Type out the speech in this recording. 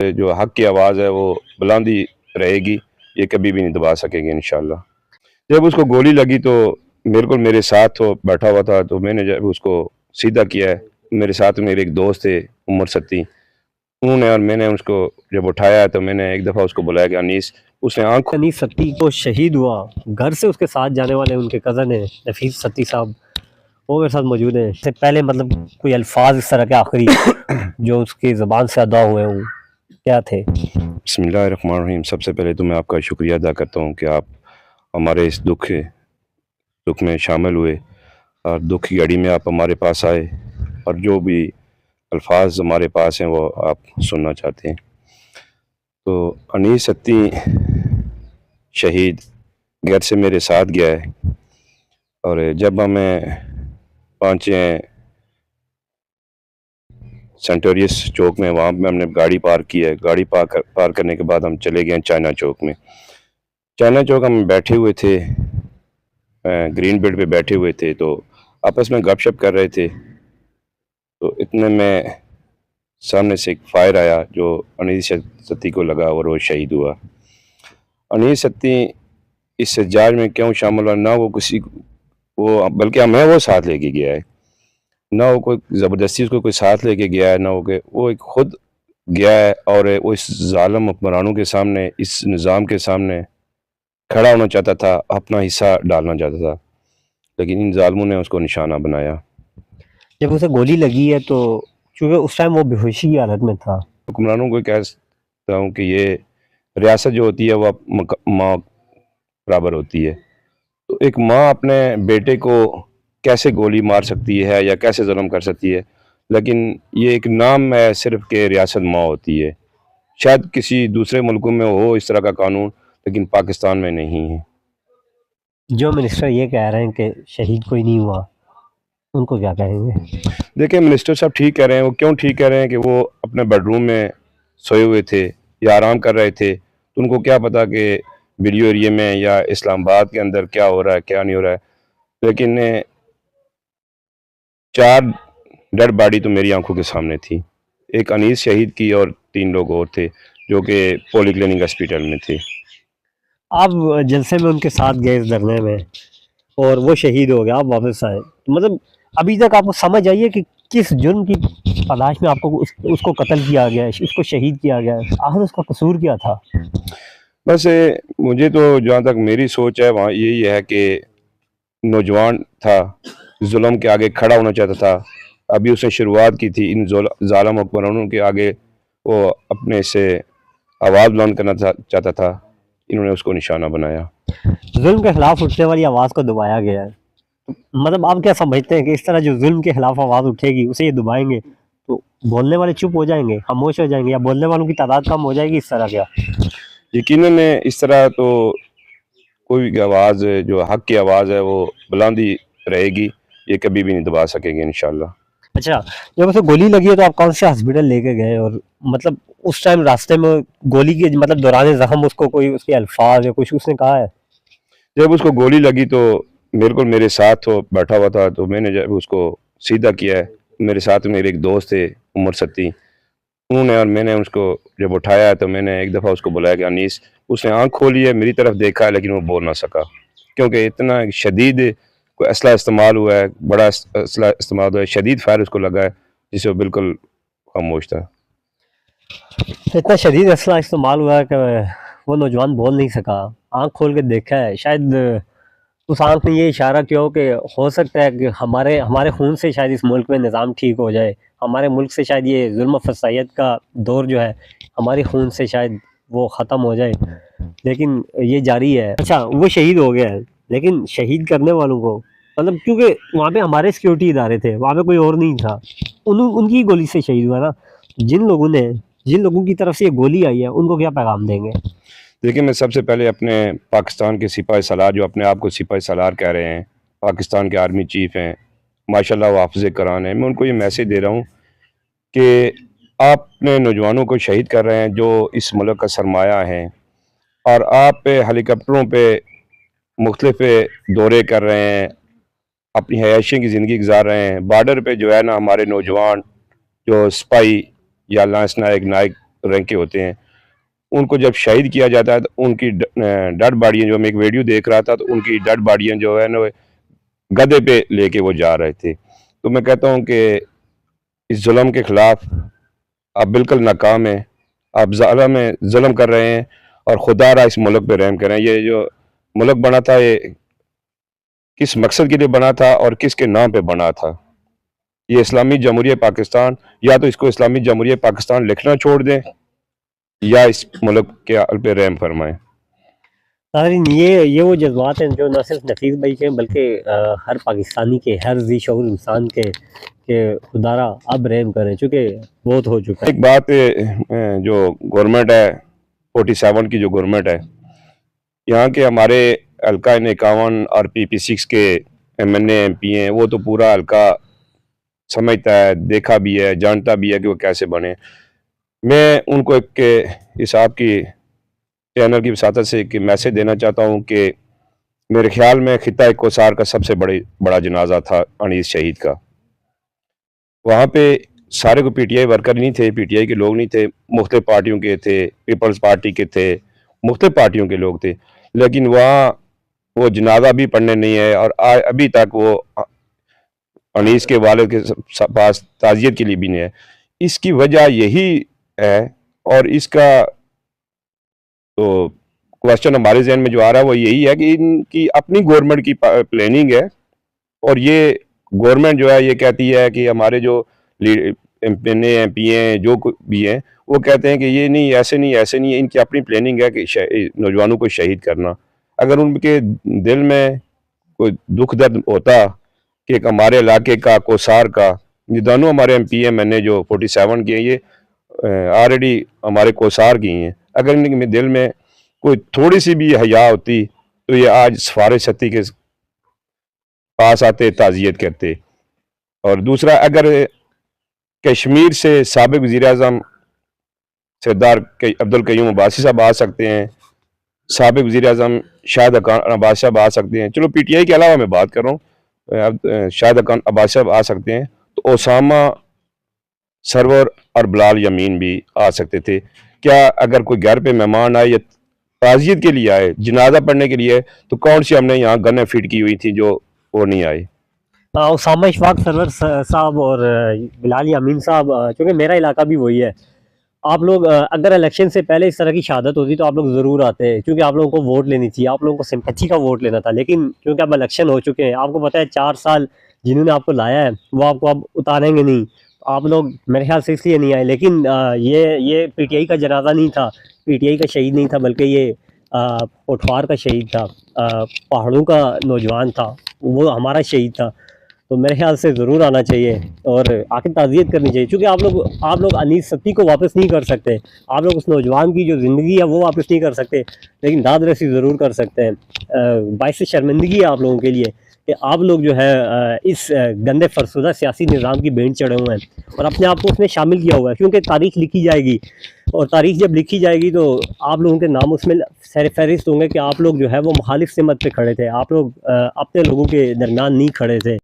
जो हक की आवाज़ है वो बुलंदी रहेगी, ये कभी भी नहीं दबा सकेंगे इंशाल्लाह। जब उसको गोली लगी तो बिल्कुल मेरे साथ वो बैठा हुआ था, तो मैंने जब उसको सीधा किया है, मेरे साथ मेरे एक दोस्त थे उमर सत्ती, उन्होंने और मैंने उसको जब उठाया तो मैंने एक दफ़ा उसको बुलाया कि अनीस, उसने आँख अनीस सत्ती को शहीद हुआ, घर से उसके साथ जाने वाले उनके कज़न हैं नफीस सत्ती साहब, वो मेरे साथ मौजूद हैं। इससे पहले मतलब कोई अल्फाज इस तरह के आखिरी जो उसकी ज़बान से अदा हुए हों, क्या थे? बिस्मिल्लाहिर्रहमानिर्रहीम। सबसे पहले तो मैं आपका शुक्रिया अदा करता हूँ कि आप हमारे इस दुख में शामिल हुए और दुख की घड़ी में आप हमारे पास आए और जो भी अल्फाज हमारे पास हैं वो आप सुनना चाहते हैं। तो अनीस सत्ती शहीद घर से मेरे साथ गया है, और जब हमें पहुँचे सेंटोरियस चौक में, वहाँ पे हमने गाड़ी पार्क की है। गाड़ी पार्क करने के बाद हम चले गए चाइना चौक में। चाइना चौक हम बैठे हुए थे, ग्रीन बेल्ट पे बैठे हुए थे, तो आपस में गपशप कर रहे थे। तो इतने में सामने से एक फायर आया जो अनीस सत्ती को लगा और वो शहीद हुआ। अनीस सत्ती इस एहतजाज में क्यों शामिल हुआ, ना वो किसी वो, बल्कि हमें वो साथ लेके गया है, ना वो कोई ज़बरदस्ती उसको कोई साथ लेके गया है, ना वो एक खुद गया है और वो इस ज़ालिम हुक्मरानों के सामने, इस निज़ाम के सामने खड़ा होना चाहता था, अपना हिस्सा डालना चाहता था, लेकिन इन ज़ालिमों ने उसको निशाना बनाया। जब उसे गोली लगी है तो चूँकि उस टाइम वो बेहोशी की हालत में था। हुक्मरानों को कहता हूँ कि ये रियासत जो होती है वो माँ बराबर होती है। तो एक माँ अपने बेटे को कैसे गोली मार सकती है या कैसे जुल्म कर सकती है, लेकिन ये एक नाम है सिर्फ कि रियासत माँ होती है। शायद किसी दूसरे मुल्कों में हो इस तरह का कानून, लेकिन पाकिस्तान में नहीं है। जो मिनिस्टर ये कह रहे हैं कि शहीद कोई नहीं हुआ, उनको क्या कहेंगे? देखिए, मिनिस्टर साहब ठीक कह रहे हैं। वो क्यों ठीक कह रहे हैं कि वो अपने बेडरूम में सोए हुए थे या आराम कर रहे थे, तो उनको क्या पता कि वीडियो एरिया में या इस्लामाबाद के अंदर क्या हो रहा है, क्या नहीं हो रहा है। लेकिन 4 डेड बॉडी तो मेरी आंखों के सामने थी। एक अनीस शहीद की और 3 लोग और थे जो कि पॉलीक्लिनिक हॉस्पिटल में थे। आप जलसे में उनके साथ गए इस धरने में और वो शहीद हो गया, आप वापस आए। मतलब अभी तक आपको समझ आई है कि किस जुर्म की तलाश में आपको उसको कत्ल किया गया है, उसको शहीद किया गया है? आखिर उसका कसूर क्या था? बस मुझे तो जहाँ तक मेरी सोच है वहाँ यही है कि नौजवान था, जुल्म के आगे खड़ा होना चाहता था। अभी उसने शुरुआत की थी, इन ज़ालिम हुक्मरानों के आगे वो अपने से आवाज़ बुलंद करना चाहता था। इन्होंने उसको निशाना बनाया। जुल्म के खिलाफ उठने वाली आवाज़ को दबाया गया है। मतलब आप क्या समझते हैं कि इस तरह जो जुल्म के खिलाफ आवाज़ उठेगी उसे ये दबाएंगे तो बोलने वाले चुप हो जाएंगे, खामोश हो जाएंगे, या बोलने वालों की तादाद कम हो जाएगी? इस तरह क्या? यकीनन इस तरह तो कोई भी आवाज़ जो हक की आवाज़ है वो बुलंदी रहेगी, ये कभी भी नहीं दबा सकेंगे इंशाल्लाह। अच्छा, जब उसे गोली लगी है तो आप कौन से हॉस्पिटल लेके गए? और मतलब उस टाइम रास्ते में गोली के मतलब दौरान जख्म उसको कोई उसके अल्फाज या कुछ उसने कहा है? जब उसको गोली लगी तो बिल्कुल मेरे साथ वो बैठा हुआ था, तो मैंने जब उसको सीधा किया है, मेरे साथ मेरे एक दोस्त थे उमर सत्ती, उन्होंने और मैंने उसको जब उठाया तो मैंने एक दफ़ा उसको बुलाया कि अनीस, उसने आँख खोली है, मेरी तरफ देखा है, लेकिन वो बोल ना सका, क्योंकि इतना शदीद कोई असला इस्तेमाल हुआ है, बड़ा असला इस्तेमाल हुआ है, शदीद फायर उसको लगा है, जिससे वो बिल्कुल खामोश था। इतना शदीद असला इस्तेमाल हुआ है कि वो नौजवान बोल नहीं सका, आँख खोल के देखा है। शायद उस आँख ने ये इशारा किया हो सकता है कि हमारे हमारे खून से शायद इस मुल्क में निज़ाम ठीक हो जाए, हमारे मुल्क से शायद ये जुल्म फसाइयत का दौर जो है हमारे खून से शायद वो ख़त्म हो जाए, लेकिन ये जारी है। अच्छा, वो शहीद हो गया है, लेकिन शहीद करने वालों को मतलब क्योंकि वहाँ पे हमारे सिक्योरिटी इदारे थे, वहाँ पे कोई और नहीं था, उनकी गोली से शहीद हुआ ना। जिन लोगों की तरफ से ये गोली आई है उनको क्या पैगाम देंगे? देखिए, मैं सबसे पहले अपने पाकिस्तान के सिपाही सालार, जो अपने आप को सिपाही सालार कह रहे हैं, पाकिस्तान के आर्मी चीफ हैं, माशाल्लाह वो हाफ़िज़ कुरान हैं, मैं उनको ये मैसेज दे रहा हूँ कि आप अपने नौजवानों को शहीद कर रहे हैं जो इस मुल्क का सरमाया है, और आप हेलीकॉप्टरों पे मुख्तलिफ दौरे कर रहे हैं, अपनी हयाशी की ज़िंदगी गुजार रहे हैं। बॉर्डर पे जो है ना, हमारे नौजवान जो सिपाही या लांस नायक नायक रैंक के होते हैं, उनको जब शहीद किया जाता है तो उनकी डेड बाडियाँ, जो मैं एक वीडियो देख रहा था, तो उनकी डेड बाडियाँ जो है ना गधे पे लेके वो जा रहे थे। तो मैं कहता हूँ कि इस जुल्म के खिलाफ आप बिल्कुल नाकाम हैं, आप ज़ालिम में जुल्म कर रहे हैं और खुदारा इस मुल्क पे रहम करें। ये जो मुल्क बना था, ये किस मकसद के लिए बना था और किसके नाम पे बना था? ये इस्लामी जमहूरियत पाकिस्तान, या तो इसको इस्लामी जमहूरियत पाकिस्तान लिखना छोड़ दें या इस मुल्क के अल पे रहम फरमाएं। नाज़रीन, ये वो जज्बात हैं जो न सिर्फ नफीस भाई के बल्कि हर पाकिस्तानी के, हर ज़ी शऊर इंसान के खुदारा अब रहम करें, चूँकि बहुत हो चुका है। एक बात जो गवर्नमेंट है 47 की, जो गवर्नमेंट है, यहाँ के हमारे हल्का 51 और PP6 के MNA MP हैं, वो तो पूरा हल्का समझता है, देखा भी है, जानता भी है कि वो कैसे बने। मैं उनको एक हिसाब की चैनल की वसातत से एक मैसेज देना चाहता हूँ कि मेरे ख्याल में खिता कोसार का सबसे बड़ा जनाजा था अनीस शहीद का। वहाँ पे सारे को PTI वर्कर नहीं थे, PTI के लोग नहीं थे, मुख्तलिफ पार्टियों के थे, पीपल्स पार्टी के थे, मुख्तलिफ पार्टियों के लोग थे, लेकिन वहाँ वो जनाजा भी पढ़ने नहीं है और अभी तक वो अनीस के वालिद के पास ताज़ियत के लिए भी नहीं है। इसकी वजह यही है, और इसका तो क्वेश्चन हमारे जहन में जो आ रहा है वो यही है कि इनकी अपनी गवर्नमेंट की प्लानिंग है, और ये गवर्नमेंट जो है ये कहती है कि हमारे जो MNA MP हैं, जो भी हैं, वो कहते हैं कि ये नहीं, ऐसे नहीं, ऐसे नहीं है। इनकी अपनी प्लानिंग है कि नौजवानों को शहीद करना। अगर उनके दिल में कोई दुख दर्द होता कि एक हमारे इलाके का, कोसार का, ये दोनों हमारे MP MNA जो 47 के हैं, ये ऑलरेडी हमारे कोसार की हैं, अगर इनके दिल में कोई थोड़ी सी भी हया होती तो ये आज सफारिश सत्ती के पास आते, ताज़ियत करते। और दूसरा, अगर कश्मीर से साबिक वज़ीर-ए-आज़म सरदार अब्दुल कयूम अब्बासी साहब आ सकते हैं, साबिक वज़ीर-ए-आज़म शाहिद खान अब्बासी साहब आ सकते हैं, चलो PTI के अलावा मैं बात कर रहा हूँ, अब शाहिद खान अब्बासी साहब आ सकते हैं, तो ओसामा, सरवर और बिलाल यमीन भी आ सकते थे। क्या अगर कोई घर पे मेहमान आए या ताज़ियत के लिए आए, जनाजा पढ़ने के लिए, तो कौन सी हमने यहाँ गन्ने फिट की हुई थी जो वो नहीं आई? उसामा इशफाक सरवर साहब और बिलाल यामीन साहब, चूँकि मेरा इलाका भी वही है। आप लोग अगर इलेक्शन से पहले इस तरह की शहादत होती तो आप लोग ज़रूर आते, क्योंकि आप लोगों को वोट लेनी चाहिए, आप लोगों को सिंपैथी का वोट लेना था। लेकिन क्योंकि अब इलेक्शन हो चुके हैं, आपको पता है 4 साल जिन्होंने आपको लाया है वो आपको अब उतारेंगे नहीं, आप लोग मेरे ख्याल से इसलिए नहीं आए। लेकिन ये PTI का जनाजा नहीं था, PTI का शहीद नहीं था, बल्कि ये पोठवार का शहीद था, पहाड़ों का नौजवान था, वो हमारा शहीद था। तो मेरे ख्याल से ज़रूर आना चाहिए और आखिर ताज़ियत करनी चाहिए, क्योंकि आप लोग अनीस सत्ती को वापस नहीं कर सकते, आप लोग उस नौजवान की जो ज़िंदगी है वो वापस नहीं कर सकते, लेकिन दाद रसी ज़रूर कर सकते हैं। बाइस शर्मिंदगी है आप लोगों के लिए कि आप लोग जो है इस गंदे फरसुदा सियासी निज़ाम की भेंट चढ़े हुए हैं और अपने आप को उसमें शामिल किया हुआ है। क्योंकि तारीख़ लिखी जाएगी, और तारीख़ जब लिखी जाएगी तो आप लोगों के नाम उसमें सर फहरिस्त होंगे कि आप लोग जो है वो मुखालिफ सिमत पे खड़े थे, आप लोग अपने लोगों के दरमियान नहीं खड़े थे।